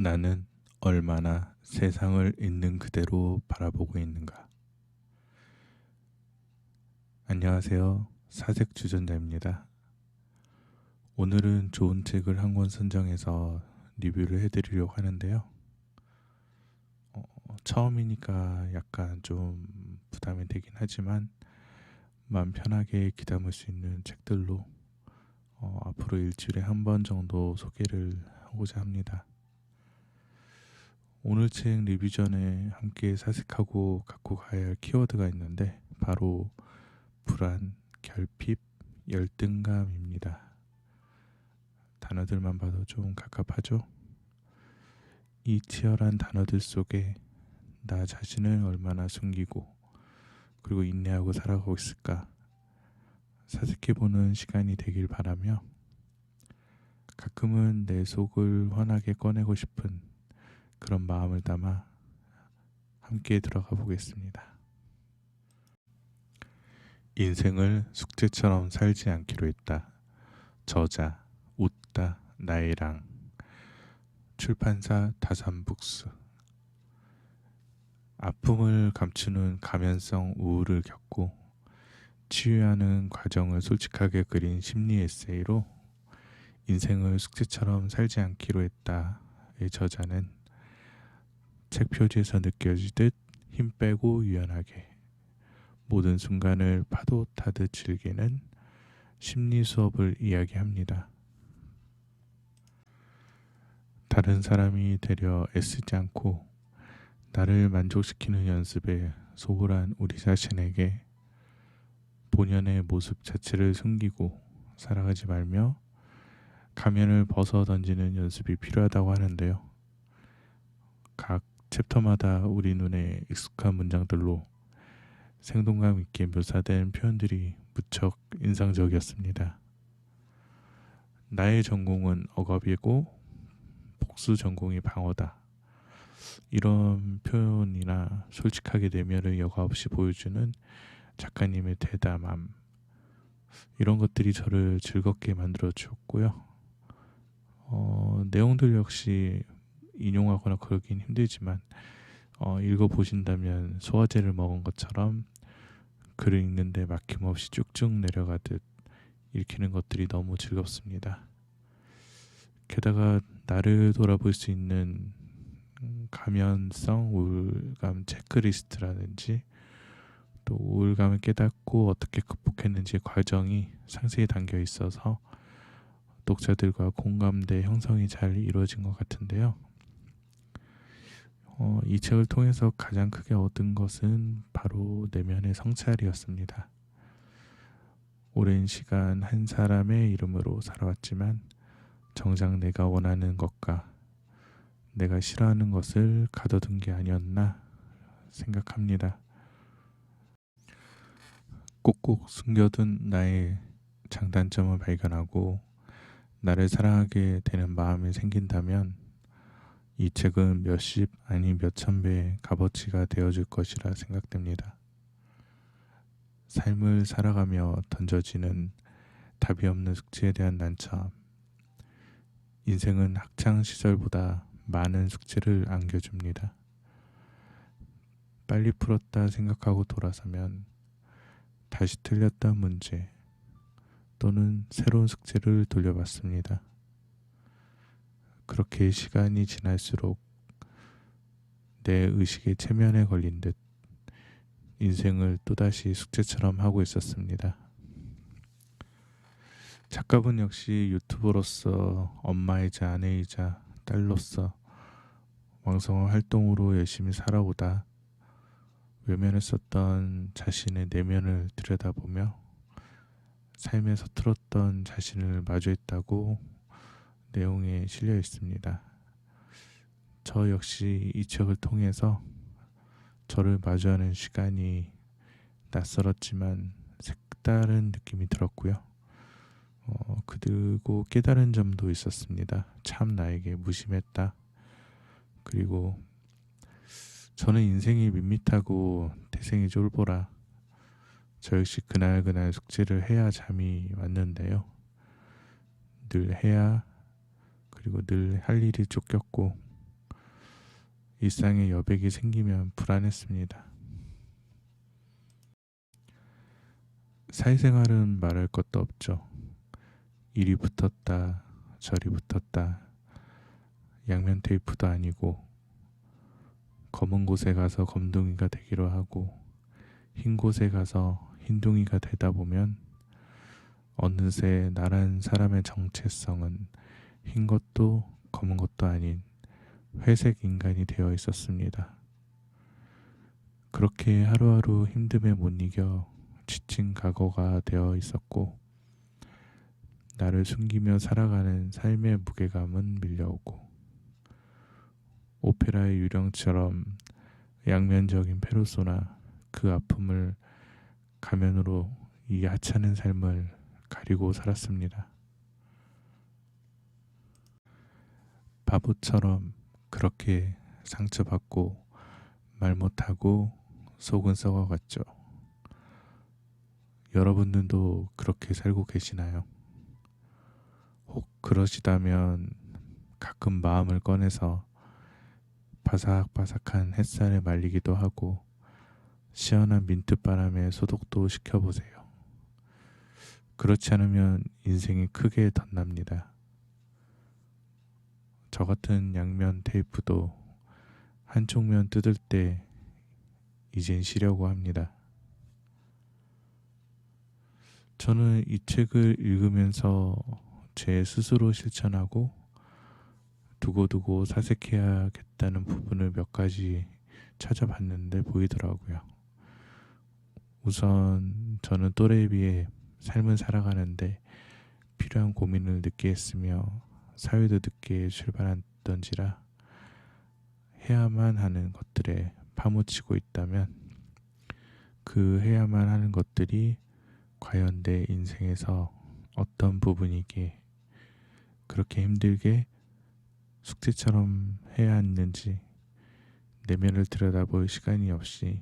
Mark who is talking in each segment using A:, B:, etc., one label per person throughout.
A: 나는 얼마나 세상을 있는 그대로 바라보고 있는가. 안녕하세요. 사색 주전자입니다. 오늘은 좋은 책을 한 권 선정해서 리뷰를 해드리려고 하는데요. 처음이니까 약간 좀 부담이 되긴 하지만 마음 편하게 귀담을 수 있는 책들로 앞으로 일주일에 한 번 정도 소개를 하고자 합니다. 오늘 책 리뷰 전에 함께 사색하고 갖고 가야 할 키워드가 있는데 바로 불안, 결핍, 열등감입니다. 단어들만 봐도 좀 갑갑하죠? 이 치열한 단어들 속에 나 자신을 얼마나 숨기고 그리고 인내하고 살아가고 있을까 사색해보는 시간이 되길 바라며 가끔은 내 속을 환하게 꺼내고 싶은 그런 마음을 담아 함께 들어가 보겠습니다. 인생을 숙제처럼 살지 않기로 했다. 저자 웃다 나이랑 출판사 다산북스. 아픔을 감추는 가면성 우울을 겪고 치유하는 과정을 솔직하게 그린 심리 에세이로 인생을 숙제처럼 살지 않기로 했다의 저자는 책 표지에서 느껴지듯 힘 빼고 유연하게 모든 순간을 파도 타듯 즐기는 심리 수업을 이야기합니다. 다른 사람이 되려 애쓰지 않고 나를 만족시키는 연습에 소홀한 우리 자신에게 본연의 모습 자체를 숨기고 살아가지 말며 가면을 벗어 던지는 연습이 필요하다고 하는데요. 각 챕터마다 우리 눈에 익숙한 문장들로 생동감 있게 묘사된 표현들이 무척 인상적이었습니다. 나의 전공은 억압이고 복수 전공이 방어다. 이런 표현이나 솔직하게 내면을 여과 없이 보여주는 작가님의 대담함, 이런 것들이 저를 즐겁게 만들어 주었고요. 내용들 역시 인용하거나 그러긴 힘들지만 읽어보신다면 소화제를 먹은 것처럼 글을 읽는데 막힘없이 쭉쭉 내려가듯 읽히는 것들이 너무 즐겁습니다. 게다가 나를 돌아볼 수 있는 가면성 우울감 체크리스트라든지 또 우울감을 깨닫고 어떻게 극복했는지 과정이 상세히 담겨 있어서 독자들과 공감대 형성이 잘 이루어진 것 같은데요. 이 책을 통해서 가장 크게 얻은 것은 바로 내면의 성찰이었습니다. 오랜 시간 한 사람의 이름으로 살아왔지만 정작 내가 원하는 것과 내가 싫어하는 것을 가둬둔 게 아니었나 생각합니다. 꼭꼭 숨겨둔 나의 장단점을 발견하고 나를 사랑하게 되는 마음이 생긴다면 이 책은 몇십 아니 몇천 배의 값어치가 되어줄 것이라 생각됩니다. 삶을 살아가며 던져지는 답이 없는 숙제에 대한 난처함. 인생은 학창 시절보다 많은 숙제를 안겨줍니다. 빨리 풀었다 생각하고 돌아서면 다시 틀렸던 문제 또는 새로운 숙제를 돌려받습니다. 그렇게 시간이 지날수록 내 의식의 체면에 걸린 듯 인생을 또다시 숙제처럼 하고 있었습니다. 작가분 역시 유튜버로서 엄마이자 아내이자 딸로서 왕성한 활동으로 열심히 살아오다 외면을 썼던 자신의 내면을 들여다보며 삶에 서툴었던 자신을 마주했다고 내용에 실려 있습니다. 저 역시 이 책을 통해서 저를 마주하는 시간이 낯설었지만 색다른 느낌이 들었고요. 그리고 깨달은 점도 있었습니다. 참 나에게 무심했다. 그리고 저는 인생이 밋밋하고 태생이 쫄보라 저 역시 그날그날 숙제를 해야 잠이 왔는데요. 늘 해야 그리고 늘 할 일이 쫓겼고 일상에 여백이 생기면 불안했습니다. 사회생활은 말할 것도 없죠. 이리 붙었다 저리 붙었다, 양면 테이프도 아니고 검은 곳에 가서 검둥이가 되기로 하고 흰 곳에 가서 흰둥이가 되다 보면 어느새 나란 사람의 정체성은 흰 것도 검은 것도 아닌 회색 인간이 되어 있었습니다. 그렇게 하루하루 힘듦에 못 이겨 지친 과거가 되어 있었고, 나를 숨기며 살아가는 삶의 무게감은 밀려오고, 오페라의 유령처럼 양면적인 페르소나, 그 아픔을 가면으로 이 하찮은 삶을 가리고 살았습니다. 바보처럼 그렇게 상처받고 말 못하고 속은 썩어갔죠. 여러분들도 그렇게 살고 계시나요? 혹 그러시다면 가끔 마음을 꺼내서 바삭바삭한 햇살에 말리기도 하고 시원한 민트바람에 소독도 시켜보세요. 그렇지 않으면 인생이 크게 덧납니다. 저 같은 양면 테이프도 한쪽 면 뜯을 때 이젠 쉬려고 합니다. 저는 이 책을 읽으면서 제 스스로 실천하고 두고두고 사색해야겠다는 부분을 몇 가지 찾아봤는데 보이더라고요. 우선 저는 또래에 비해 삶을 살아가는데 필요한 고민을 늦게 했으며 사회도 늦게 출발했던지라 해야만 하는 것들에 파묻히고 있다면 그 해야만 하는 것들이 과연 내 인생에서 어떤 부분이기에 그렇게 힘들게 숙제처럼 해야 했는지 내면을 들여다볼 시간이 없이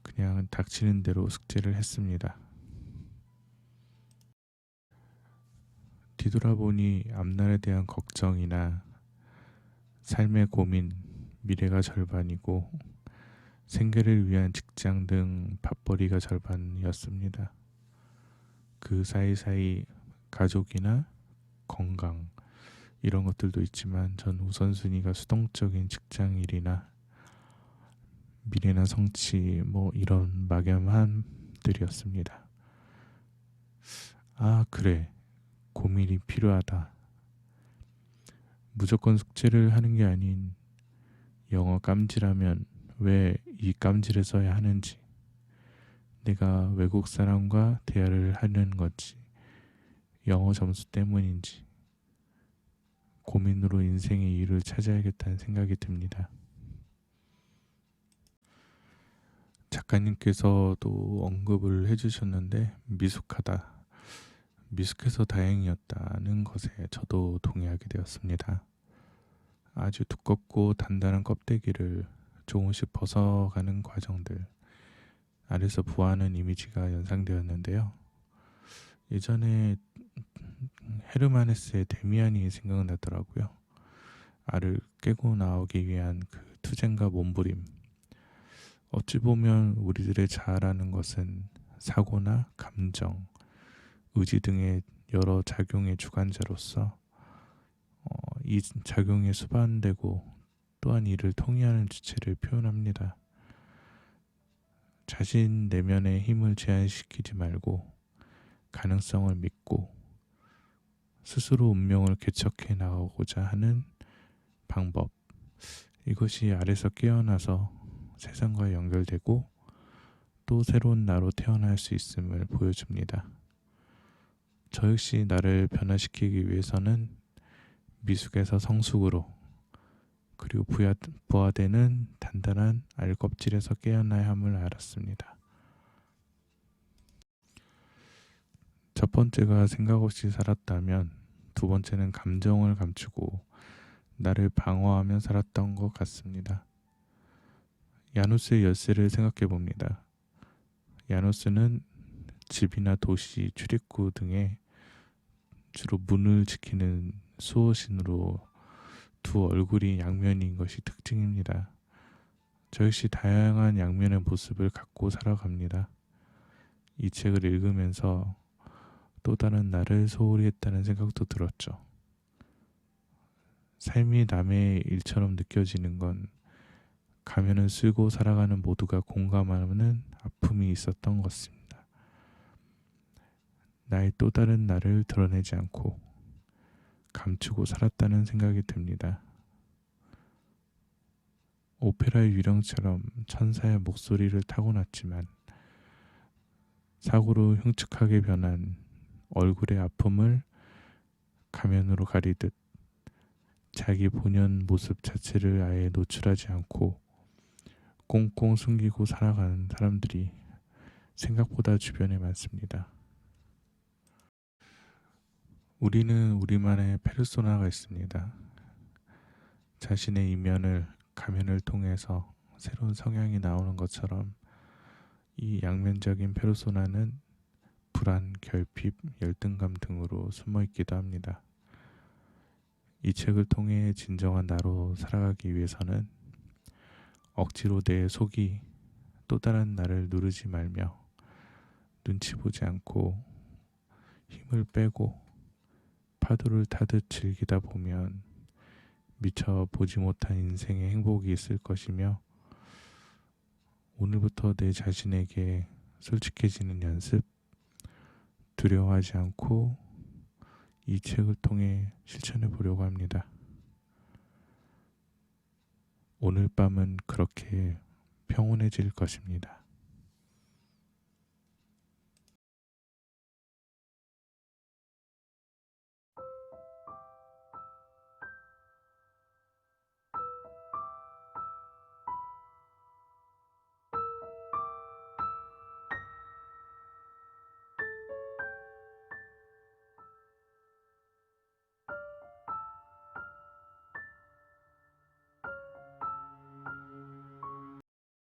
A: 그냥 닥치는 대로 숙제를 했습니다. 뒤돌아보니 앞날에 대한 걱정이나 삶의 고민, 미래가 절반이고 생계를 위한 직장 등 밥벌이가 절반이었습니다. 그 사이사이 가족이나 건강 이런 것들도 있지만 전 우선순위가 수동적인 직장 일이나 미래나 성취 뭐 이런 막연함들이었습니다. 아 그래, 고민이 필요하다. 무조건 숙제를 하는 게 아닌 영어 깜질하면 왜 이 깜질을 써야 하는지, 내가 외국 사람과 대화를 하는 건지 영어 점수 때문인지 고민으로 인생의 이유를 찾아야겠다는 생각이 듭니다. 작가님께서도 언급을 해주셨는데 미숙하다, 미숙해서 다행이었다는 것에 저도 동의하게 되었습니다. 아주 두껍고 단단한 껍데기를 조금씩 벗어가는 과정들, 알에서 부화하는 이미지가 연상되었는데요. 예전에 헤르만 헤세의 데미안이 생각나더라고요. 알을 깨고 나오기 위한 그 투쟁과 몸부림. 어찌 보면 우리들의 자아라는 것은 사고나 감정, 의지 등의 여러 작용의 주관자로서 이 작용에 수반되고 또한 이를 통해하는 주체를 표현합니다. 자신 내면의 힘을 제한시키지 말고 가능성을 믿고 스스로 운명을 개척해 나가고자 하는 방법, 이것이 알에서 깨어나서 세상과 연결되고 또 새로운 나로 태어날 수 있음을 보여줍니다. 저 역시 나를 변화시키기 위해서는 미숙에서 성숙으로, 그리고 부화되는 단단한 알껍질에서 깨어나야 함을 알았습니다. 첫 번째가 생각 없이 살았다면 두 번째는 감정을 감추고 나를 방어하며 살았던 것 같습니다. 야누스의 열쇠를 생각해 봅니다. 야누스는 집이나 도시, 출입구 등에 주로 문을 지키는 수호신으로 두 얼굴이 양면인 것이 특징입니다. 저 역시 다양한 양면의 모습을 갖고 살아갑니다. 이 책을 읽으면서 또 다른 나를 소홀히 했다는 생각도 들었죠. 삶이 남의 일처럼 느껴지는 건 가면을 쓰고 살아가는 모두가 공감하는 아픔이 있었던 것입니다. 나의 또 다른 나를 드러내지 않고 감추고 살았다는 생각이 듭니다. 오페라의 유령처럼 천사의 목소리를 타고났지만 사고로 흉측하게 변한 얼굴의 아픔을 가면으로 가리듯 자기 본연 모습 자체를 아예 노출하지 않고 꽁꽁 숨기고 살아가는 사람들이 생각보다 주변에 많습니다. 우리는 우리만의 페르소나가 있습니다. 자신의 이면을 가면을 통해서 새로운 성향이 나오는 것처럼 이 양면적인 페르소나는 불안, 결핍, 열등감 등으로 숨어 있기도 합니다. 이 책을 통해 진정한 나로 살아가기 위해서는 억지로 내 속이 또 다른 나를 누르지 말며 눈치 보지 않고 힘을 빼고 파도를 타듯 즐기다 보면 미처 보지 못한 인생의 행복이 있을 것이며 오늘부터 내 자신에게 솔직해지는 연습, 두려워하지 않고 이 책을 통해 실천해 보려고 합니다. 오늘 밤은 그렇게 평온해질 것입니다.